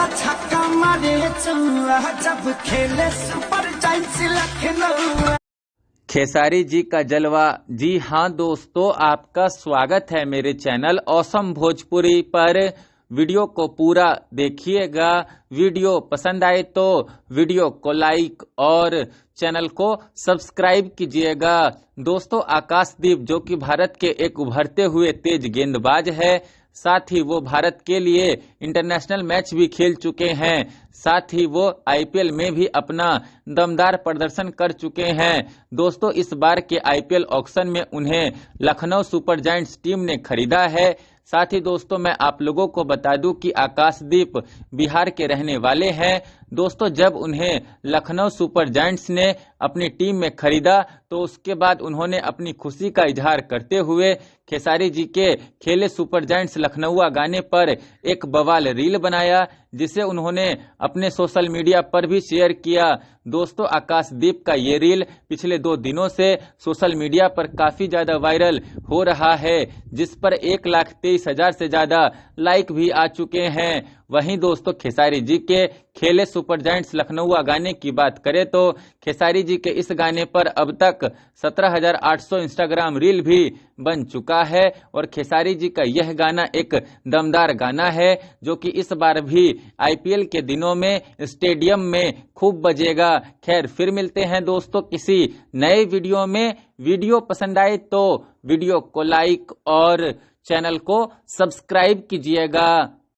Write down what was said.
छक्का मारे चौआ जब खेले सुपर जायंट्स लखनऊ। खेसारी जी का जलवा। जी हाँ दोस्तों, आपका स्वागत है मेरे चैनल ऑसम भोजपुरी पर। वीडियो को पूरा देखिएगा। वीडियो पसंद आए तो वीडियो को लाइक और चैनल को सब्सक्राइब कीजिएगा। दोस्तों, आकाशदीप जो कि भारत के एक उभरते हुए तेज गेंदबाज है, साथ ही वो भारत के लिए इंटरनेशनल मैच भी खेल चुके हैं, साथ ही वो आईपीएल में भी अपना दमदार प्रदर्शन कर चुके हैं। दोस्तों, इस बार के आईपीएल ऑक्शन में उन्हें लखनऊ सुपर जायंट्स टीम ने खरीदा है। साथ ही दोस्तों, मैं आप लोगों को बता दूं कि आकाशदीप बिहार के रहने वाले हैं। दोस्तों, जब उन्हें लखनऊ सुपर जायंट्स ने अपनी टीम में खरीदा तो उसके बाद उन्होंने अपनी खुशी का इजहार करते हुए खेसारी जी के खेले सुपर जायंट्स लखनऊआ गाने पर एक बवाल रील बनाया, जिसे उन्होंने अपने सोशल मीडिया पर भी शेयर किया। दोस्तों, आकाशदीप का ये रील पिछले 2 दिनों से सोशल मीडिया पर काफी ज्यादा वायरल हो रहा है, जिस पर 1,23,000 से ज्यादा लाइक भी आ चुके हैं। वहीं दोस्तों, खेसारी जी के खेले सुपर जायंट्स लखनऊआ गाने की बात करें तो खेसारी जी के इस गाने पर अब तक 17,800 इंस्टाग्राम रील भी बन चुका है और खेसारी जी का यह गाना एक दमदार गाना है, जो कि इस बार भी आईपीएल के दिनों में स्टेडियम में खूब बजेगा। खैर, फिर मिलते हैं दोस्तों किसी नए वीडियो में। वीडियो पसंद आए तो वीडियो को लाइक और चैनल को सब्सक्राइब कीजिएगा।